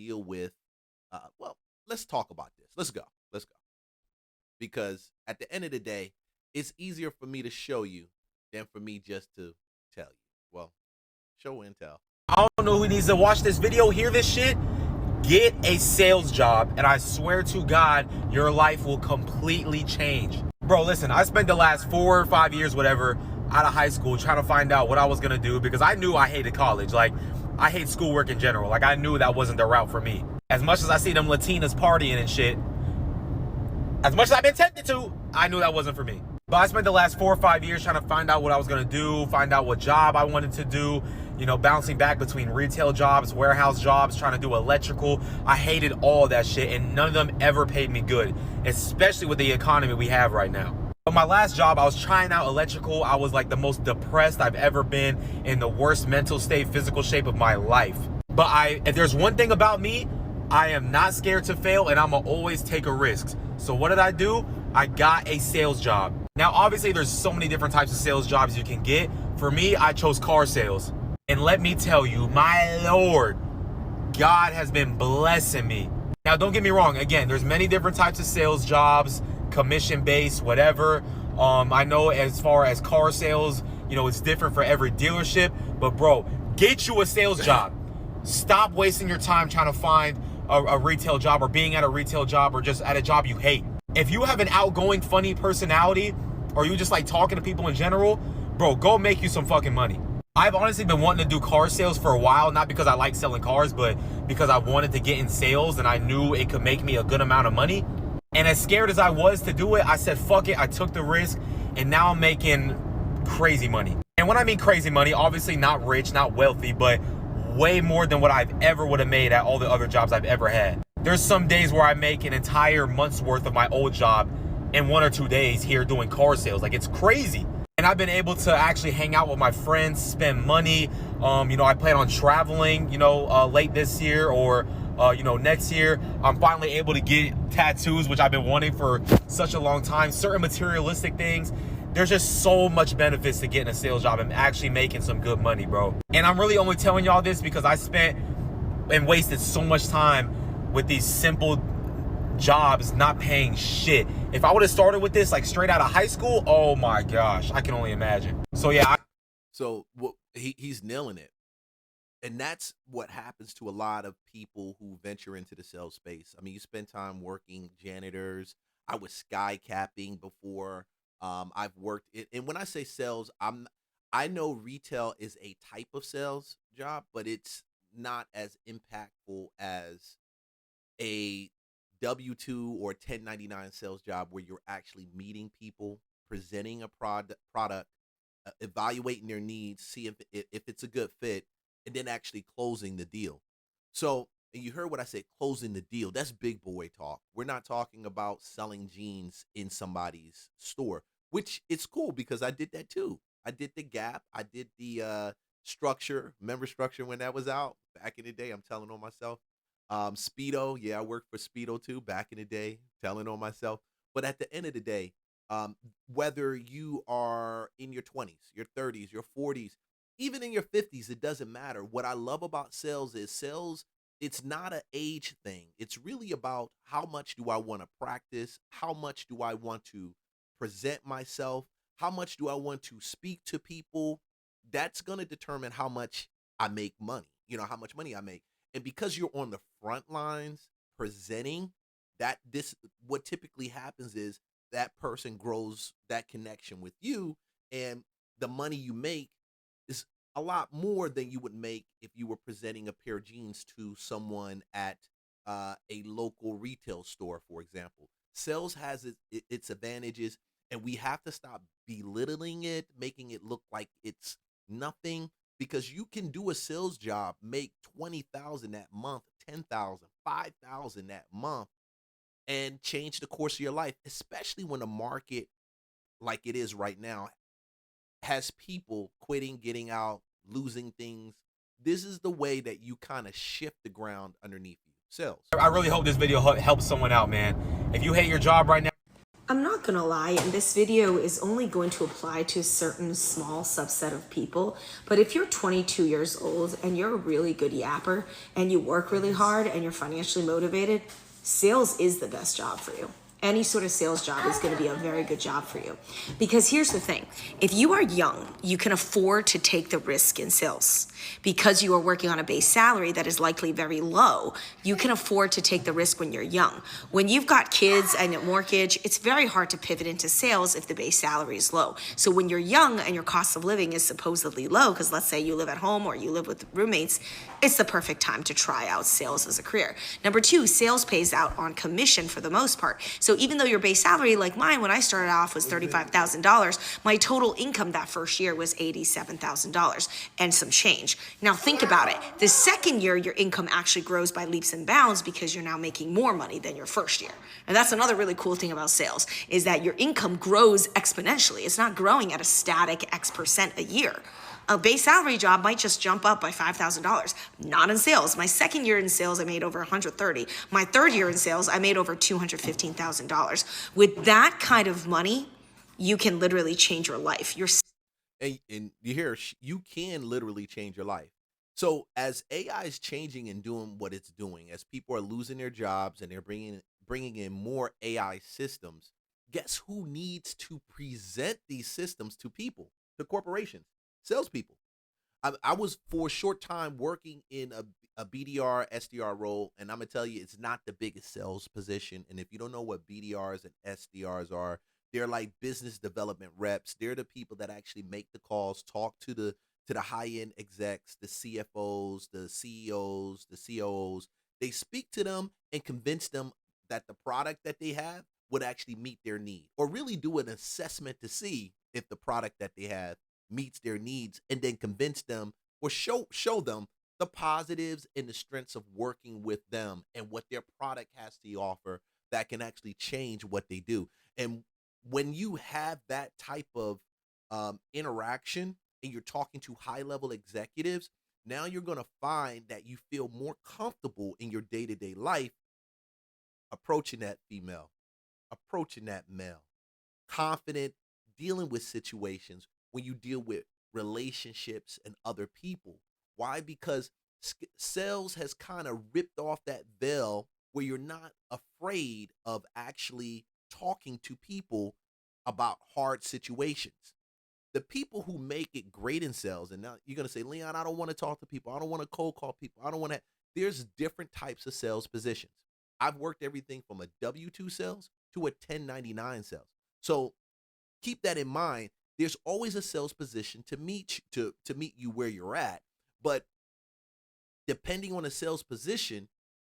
deal with, well, let's talk about this. Let's go. Let's go. Because at the end of the day, it's easier for me to show you than for me just to tell you. Well, show and tell. I don't know who needs to watch this video, hear this shit. Get a sales job, and I swear to God, your life will completely change. Bro, listen, I spent the last 4 or 5 years, whatever, out of high school trying to find out what I was gonna do because I knew I hated college. Like, I hate schoolwork in general. Like, I knew that wasn't the route for me. As much as I see them Latinas partying and shit, as much as I've been tempted to, I knew that wasn't for me. But I spent the last 4 or 5 years trying to find out what I was gonna do, find out what job I wanted to do, you know, bouncing back between retail jobs, warehouse jobs, trying to do electrical. I hated all that shit, and none of them ever paid me good, especially with the economy we have right now. But my last job, I was trying out electrical. I was like the most depressed I've ever been, in the worst mental state, physical shape of my life. But if there's one thing about me, I am not scared to fail, and I'ma always take a risk. So what did I do? I got a sales job. Now, obviously, there's so many different types of sales jobs you can get. For me, I chose car sales. And let me tell you, my Lord, God has been blessing me. Now, don't get me wrong. Again, there's many different types of sales jobs, commission-based, whatever. I know as far as car sales, you know, it's different for every dealership. But, bro, get you a sales job. Stop wasting your time trying to find a retail job or being at a retail job or just at a job you hate. If you have an outgoing, funny personality or you just like talking to people in general, bro, go make you some fucking money. I've honestly been wanting to do car sales for a while, not because I like selling cars, but because I wanted to get in sales and I knew it could make me a good amount of money. And as scared as I was to do it, I said, fuck it, I took the risk, and now I'm making crazy money. And when I mean crazy money, obviously not rich, not wealthy, but way more than what I've ever would have made at all the other jobs I've ever had. There's some days where I make an entire month's worth of my old job in 1 or 2 days here doing car sales. Like, it's crazy. And I've been able to actually hang out with my friends, spend money. You know, I plan on traveling, you know, late this year or, you know, next year. I'm finally able to get tattoos, which I've been wanting for such a long time. Certain materialistic things. There's just so much benefits to getting a sales job and actually making some good money, bro. And I'm really only telling y'all this because I spent and wasted so much time with these simple jobs not paying shit. If I would have started with this like straight out of high school, oh my gosh, I can only imagine. So yeah. So well, he's nailing it. And that's what happens to a lot of people who venture into the sales space. I mean, you spend time working janitors. I was sky capping before. I've worked it, and when I say sales, I know retail is a type of sales job, but it's not as impactful as a W-2 or 1099 sales job where you're actually meeting people, presenting a product, evaluating their needs, see if it's a good fit, and then actually closing the deal. So, and you heard what I said, closing the deal. That's big boy talk. We're not talking about selling jeans in somebody's store, which it's cool because I did that too. I did the Gap. I did the Structure, member Structure when that was out back in the day. I'm telling on myself. Speedo, yeah, I worked for Speedo too back in the day, telling on myself. But at the end of the day, whether you are in your 20s, your 30s, your 40s, even in your 50s, it doesn't matter. What I love about sales is sales, it's not an age thing. It's really about how much do I want to practice? How much do I want to present myself? How much do I want to speak to people? That's going to determine how much I make money, you know, how much money I make. And because you're on the front lines presenting, what typically happens is that person grows that connection with you, and the money you make is a lot more than you would make if you were presenting a pair of jeans to someone at a local retail store, for example. Sales has its advantages, and we have to stop belittling it, making it look like it's nothing, because you can do a sales job, make $20,000 that month, $10,000, $5,000 that month, and change the course of your life, especially when the market, like it is right now, has people quitting, getting out, losing things. This is the way that you kind of shift the ground underneath you. Sales. I really hope this video helps someone out, man. If you hate your job right now, I'm not gonna lie, and this video is only going to apply to a certain small subset of people, but if you're 22 years old and you're a really good yapper and you work really hard and you're financially motivated, sales is the best job for you. Any sort of sales job is going to be a very good job for you. Because here's the thing, if you are young, you can afford to take the risk in sales. Because you are working on a base salary that is likely very low, you can afford to take the risk when you're young. When you've got kids and a mortgage, it's very hard to pivot into sales if the base salary is low. So when you're young and your cost of living is supposedly low, because let's say you live at home or you live with roommates, it's the perfect time to try out sales as a career. Number two, sales pays out on commission for the most part. So even though your base salary, like mine, when I started off was $35,000, my total income that first year was $87,000 and some change. Now think about it. The second year, your income actually grows by leaps and bounds because you're now making more money than your first year. And that's another really cool thing about sales, is that your income grows exponentially. It's not growing at a static X percent a year. A base salary job might just jump up by $5,000. Not in sales. My second year in sales, I made over 130. My third year in sales, I made over $215,000. With that kind of money, you can literally change your life. And you hear you can literally change your life. So as AI is changing and doing what it's doing, as people are losing their jobs and they're bringing in more AI systems, guess who needs to present these systems to people, to corporations, salespeople? I was for a short time working in a BDR, SDR role, and I'm gonna tell you, it's not the biggest sales position. And if you don't know what BDRs and SDRs are, they're like business development reps. They're the people that actually make the calls, talk to the high end execs, the CFOs, the CEOs, the COOs. They speak to them and convince them that the product that they have would actually meet their need, or really do an assessment to see if the product that they have meets their needs, and then convince them or show them the positives and the strengths of working with them and what their product has to offer that can actually change what they do. And when you have that type of interaction and you're talking to high level executives, now you're going to find that you feel more comfortable in your day to day life approaching that female, approaching that male, confident dealing with situations when you deal with relationships and other people. Why? Because sales has kind of ripped off that veil where you're not afraid of actually talking to people about hard situations. The people who make it great in sales, and now you're going to say, Leon, I don't want to talk to people. I don't want to cold call people. I don't want to. There's different types of sales positions. I've worked everything from a W-2 sales to a 1099 sales. So keep that in mind. There's always a sales position to meet you where you're at, but depending on the sales position,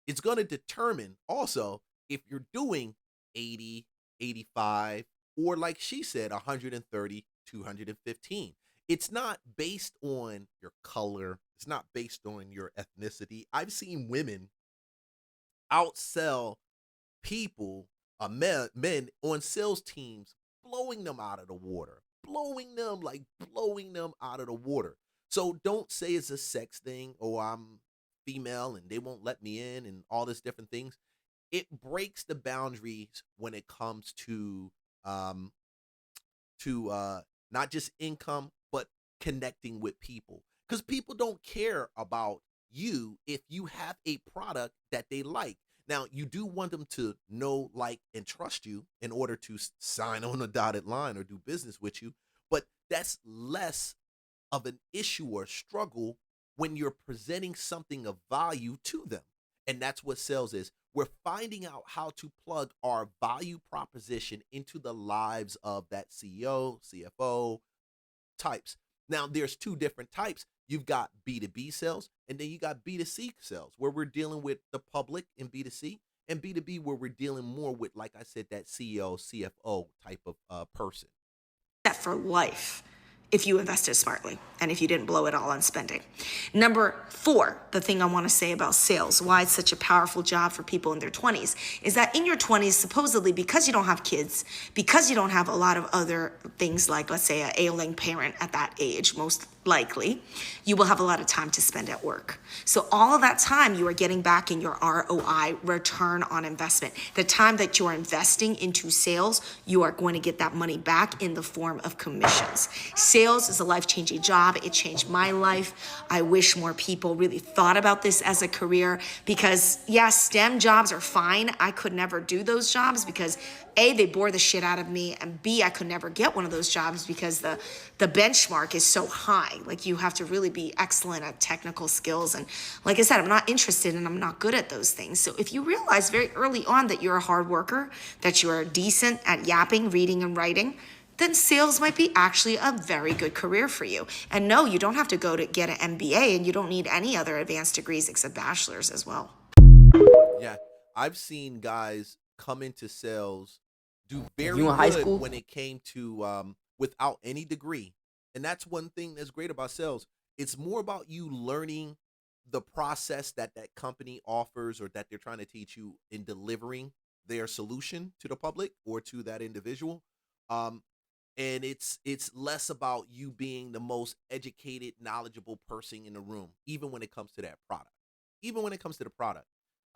it's going to determine also if you're doing 80, 85, or like she said, 130, 215. It's not based on your color. It's not based on your ethnicity. I've seen women outsell people, men on sales teams, blowing them out of the water, blowing them out of the water. So don't say it's a sex thing, or I'm female and they won't let me in and all this different things. It breaks the boundaries when it comes um to not just income but connecting with people, because people don't care about you if you have a product that they like. Now, you do want them to know, like, and trust you in order to sign on a dotted line or do business with you, but that's less of an issue or struggle when you're presenting something of value to them. And that's what sales is. We're finding out how to plug our value proposition into the lives of that CEO, CFO types. Now, there's two different types. You've got B2B sales, and then you got B2C sales, where we're dealing with the public in B2C, and B2B, where we're dealing more with, like I said, that CEO, CFO type of person. That for life if you invested smartly and if you didn't blow it all on spending. Number four, the thing I want to say about sales, why it's such a powerful job for people in their 20s, is that in your 20s, supposedly, because you don't have kids, because you don't have a lot of other things like, let's say, an ailing parent at that age, most likely, you will have a lot of time to spend at work. So all of that time you are getting back in your ROI, return on investment. The time that you are investing into sales, you are going to get that money back in the form of commissions. Sales is a life-changing job. It changed my life. I wish more people really thought about this as a career because, yeah, STEM jobs are fine. I could never do those jobs because A, they bore the shit out of me, and B, I could never get one of those jobs because the benchmark is so high. Like, you have to really be excellent at technical skills. And like I said, I'm not interested and I'm not good at those things. So if you realize very early on that you're a hard worker, that you are decent at yapping, reading, and writing, then sales might be actually a very good career for you. And no, you don't have to go to get an MBA, and you don't need any other advanced degrees except bachelor's as well. Yeah, I've seen guys come into sales do If you very in high good school, when it came to without any degree. And that's one thing that's great about sales. It's more about you learning the process that that company offers or that they're trying to teach you in delivering their solution to the public or to that individual. Um, and it's less about you being the most educated, knowledgeable person in the room, even when it comes to that product. Even when it comes to the product.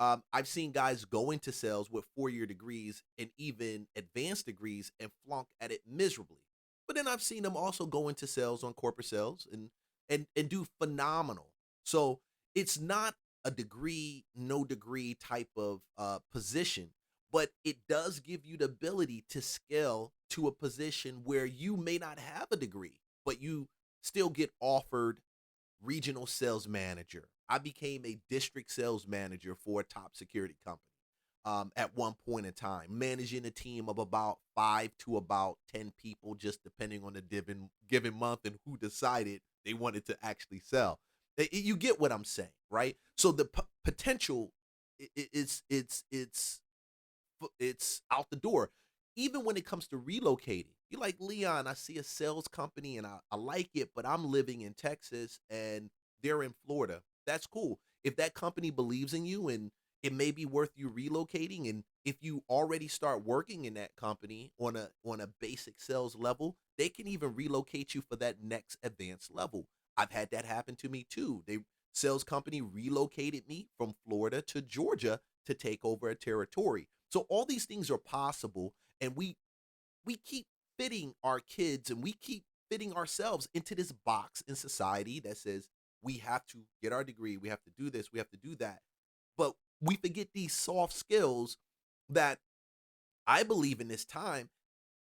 I've seen guys go into sales with 4-year degrees and even advanced degrees and flunk at it miserably. But then I've seen them also go into sales on corporate sales and do phenomenal. So it's not a degree, no degree type of position, but it does give you the ability to scale to a position where you may not have a degree, but you still get offered regional sales manager. I became a district sales manager for a top security company at one point in time, managing a team of about 5 to about 10 people, just depending on the given month and who decided they wanted to actually sell. You get what I'm saying, right? So the potential it's out the door. Even when it comes to relocating, you're like, Leon, I see a sales company and I like it, but I'm living in Texas and they're in Florida. That's cool. If that company believes in you and it may be worth you relocating, and if you already start working in that company on a basic sales level, they can even relocate you for that next advanced level. I've had that happen to me too. They sales company relocated me from Florida to Georgia to take over a territory. So all these things are possible, and we keep fitting our kids and we keep fitting ourselves into this box in society that says we have to get our degree, we have to do this, we have to do that. But we forget these soft skills that I believe in this time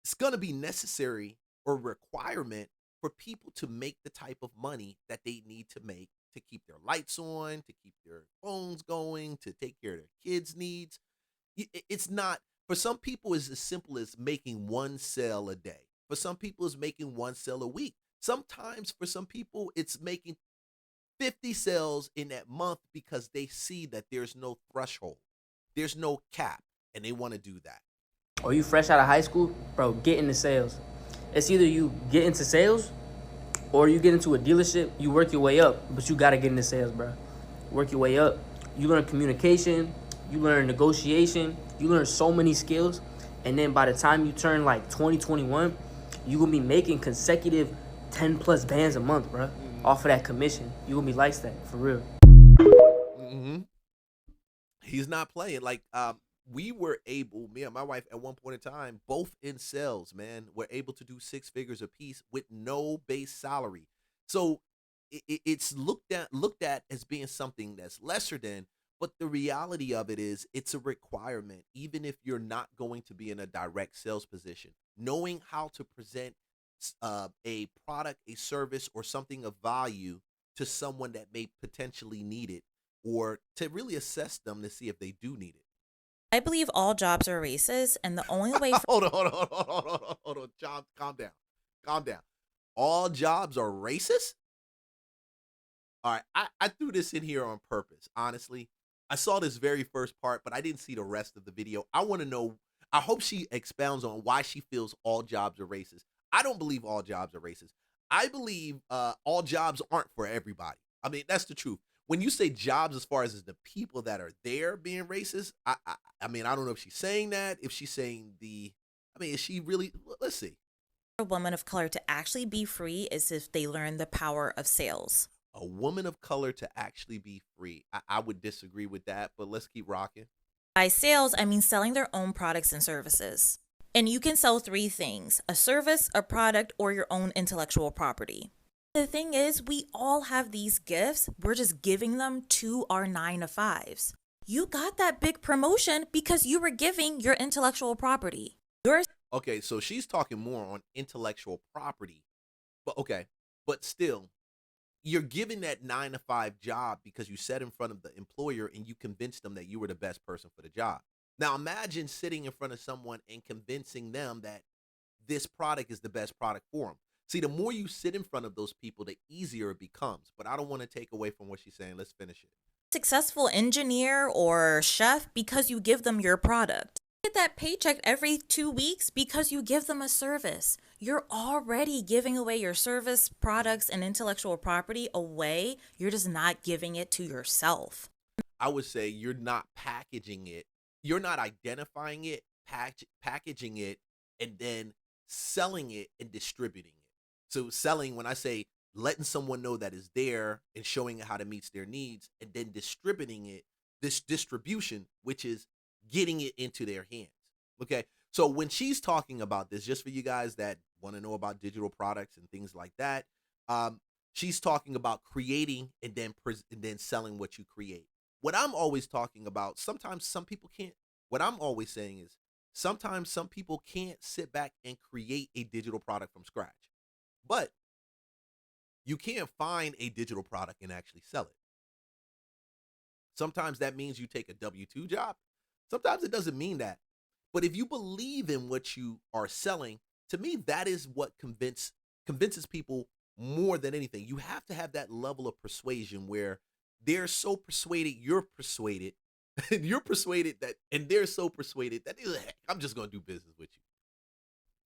it's going to be necessary or requirement for people to make the type of money that they need to make to keep their lights on, to keep their phones going, to take care of their kids' needs. It's not for some people it's as simple as making one sale a day. For some people it's making one sale a week. Sometimes for some people it's making 50 sales in that month because they see that there's no threshold. There's no cap and they want to do that. or you fresh out of high school, bro, get into sales. It's either you get into sales or you get into a dealership, you work your way up, but you gotta get into sales, bro. Work your way up. You learn communication, you learn negotiation, you learn so many skills, and then by the time you turn like 2021, you gonna be making consecutive 10 plus bands a month, bro. Off of that commission. You gonna be like that, for real. Hmm. He's not playing. Like we were able, me and my wife at one point in time, both in sales, man, were able to do 6 figures apiece with no base salary. So it's looked at as being something that's lesser than, but the reality of it is it's a requirement, even if you're not going to be in a direct sales position. Knowing how to present a product, a service, or something of value to someone that may potentially need it, or to really assess them to see if they do need it. I believe all jobs are racist, and the only way for Hold on, John, calm down, calm down. All jobs are racist. All right, I threw this in here on purpose. Honestly, I saw this very first part, but I didn't see the rest of the video. I want to know. I hope she expounds on why she feels all jobs are racist. I don't believe all jobs are racist. I believe all jobs aren't for everybody. I mean, that's the truth. When you say jobs, as far as the people that are there being racist, I mean, I don't know if she's saying that. If she's saying the, I mean, is she really? Let's see. A woman of color to actually be free is if they learn the power of sales. A woman of color to actually be free. I would disagree with that, but let's keep rocking. By sales, I mean selling their own products and services. And you can sell three things: a service, a product, or your own intellectual property. The thing is, we all have these gifts. We're just giving them to our 9-to-5s. You got that big promotion because you were giving your intellectual property. Okay, so she's talking more on intellectual property. But okay, but still, you're giving that 9-to-5 job because you sat in front of the employer and you convinced them that you were the best person for the job. Now imagine sitting in front of someone and convincing them that this product is the best product for them. See, the more you sit in front of those people, the easier it becomes. But I don't want to take away from what she's saying. Let's finish it. Successful engineer or chef because you give them your product. Get that paycheck every 2 weeks because you give them a service. You're already giving away your service, products, and intellectual property away. You're just not giving it to yourself. I would say you're not packaging it. You're not identifying it, packaging it, and then selling it and distributing it. So selling, when I say letting someone know that is there and showing how to meet their needs, and then distributing it, this distribution, which is getting it into their hands. Okay. So when she's talking about this, just for you guys that want to know about digital products and things like that, she's talking about creating and then selling what you create. What I'm always talking about, sometimes some people can't, what I'm always saying is sometimes some people can't sit back and create a digital product from scratch, but you can't find a digital product and actually sell it. Sometimes that means you take a W-2 job. Sometimes it doesn't mean that. But if you believe in what you are selling, to me, that is what convinces people more than anything. You have to have that level of persuasion where they're so persuaded, you're persuaded, and you're persuaded that, and they're so persuaded that I'm just going to do business with you.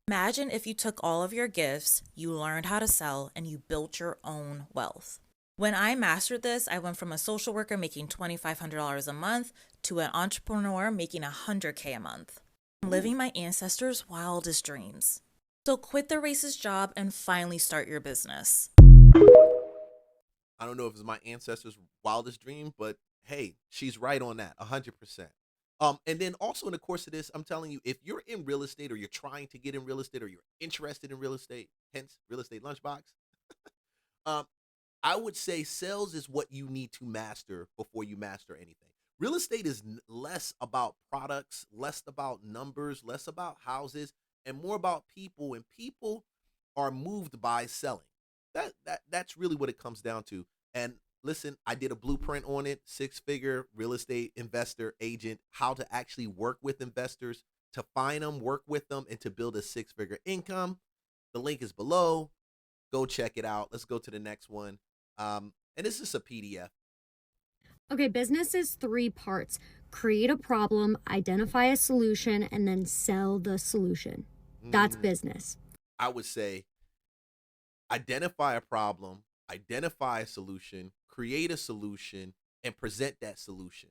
Imagine if you took all of your gifts, you learned how to sell, and you built your own wealth. When I mastered this, I went from a social worker making $2,500 a month to an entrepreneur making $100K a month. I'm living my ancestors' wildest dreams. So quit the racist job and finally start your business. I don't know if it's my ancestors' wildest dream, but hey, she's right on that, 100%. And then also in the course of this, I'm telling you, if you're in real estate or you're trying to get in real estate or you're interested in real estate, hence Real Estate Lunchbox, I would say sales is what you need to master before you master anything. Real estate is less about products, less about numbers, less about houses, and more about people. And people are moved by selling. That's really what it comes down to. And listen, I did a blueprint on it, 6-figure real estate investor agent, how to actually work with investors, to find them, work with them, and to build a 6-figure income. The link is below. Go check it out. Let's go to the next one. And this is a PDF. Okay, business is 3 parts. Create a problem, identify a solution, and then sell the solution. That's business. I would say identify a problem, identify a solution, create a solution, and present that solution.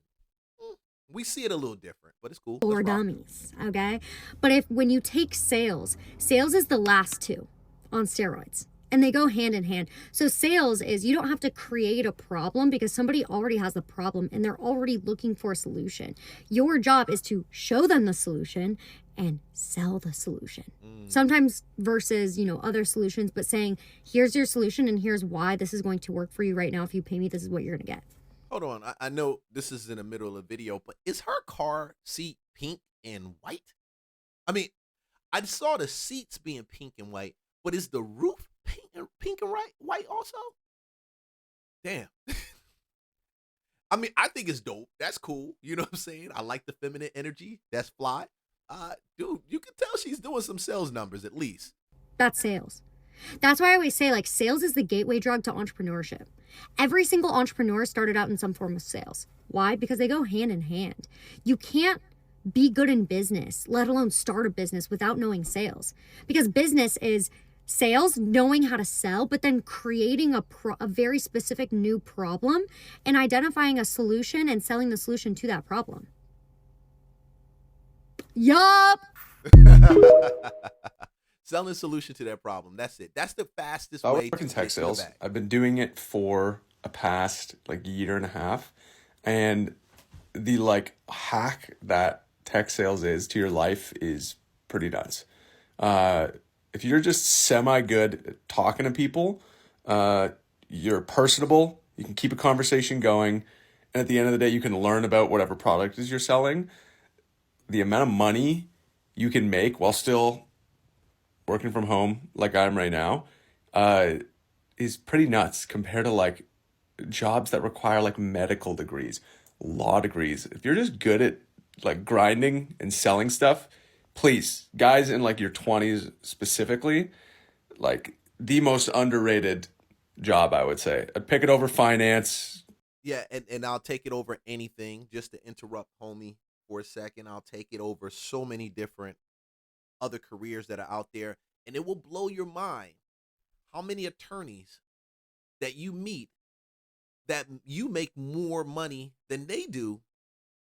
We see it a little different, but it's cool. For dummies, okay? But when you take sales is the last 2 on steroids. And they go hand in hand. So sales is, you don't have to create a problem because somebody already has the problem and they're already looking for a solution. Your job is to show them the solution and sell the solution. Sometimes versus, other solutions, but saying, here's your solution and here's why this is going to work for you right now. If you pay me, this is what you're going to get. Hold on. I know this is in the middle of the video, but is her car seat pink and white? I mean, I saw the seats being pink and white, but is the roof pink and white also? Damn. I mean, I think it's dope. That's cool. You know what I'm saying? I like the feminine energy. That's fly. Dude, you can tell she's doing some sales numbers at least. That's sales. That's why I always say, sales is the gateway drug to entrepreneurship. Every single entrepreneur started out in some form of sales. Why? Because they go hand in hand. You can't be good in business, let alone start a business without knowing sales. Because business is sales, knowing how to sell, but then creating a very specific new problem and identifying a solution and selling the solution to that problem. Yup. selling a solution to their problem. That's it. That's the fastest So I way work to in tech get to the sales. bag. I've been doing it for a past like year and a half. And the like hack that tech sales is to your life is pretty nuts. If you're just semi good at talking to people, you're personable, you can keep a conversation going, and at the end of the day, you can learn about whatever product is you're selling. The amount of money you can make while still working from home, like I'm right now, uh, is pretty nuts compared to like jobs that require like medical degrees, law degrees. If you're just good at like grinding and selling stuff, please, guys in like your 20s specifically, like the most underrated job, I would say. I'd pick it over finance. Yeah, and I'll take it over anything. Just to interrupt homie for a second, I'll take it over so many different other careers that are out there, and it will blow your mind how many attorneys that you meet that you make more money than they do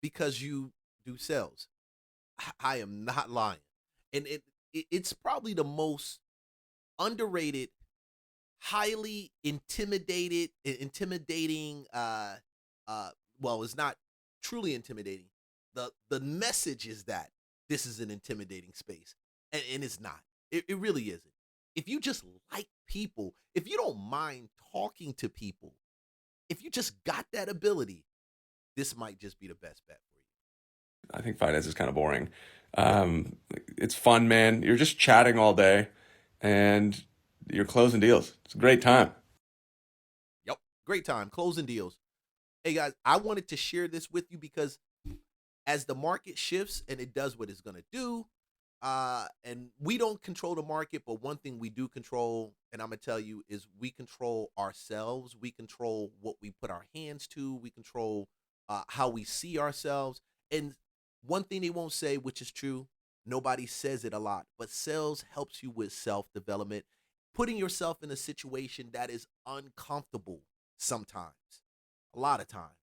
because you do sales. I am not lying, and it's probably the most underrated, highly intimidating. Well, it's not truly intimidating. The message is that this is an intimidating space, and it's not. It really isn't. If you just like people, if you don't mind talking to people, if you just got that ability, this might just be the best bet for you. I think finance is kind of boring. It's fun, man. You're just chatting all day and you're closing deals. It's a great time. Yep, great time closing deals. Hey guys, I wanted to share this with you because as the market shifts and it does what it's gonna do, and we don't control the market, but one thing we do control, and I'm gonna tell you, is we control ourselves. We control what we put our hands to. We control how we see ourselves. And one thing they won't say, which is true, nobody says it a lot, but sales helps you with self development, putting yourself in a situation that is uncomfortable sometimes, a lot of times,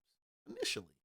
initially.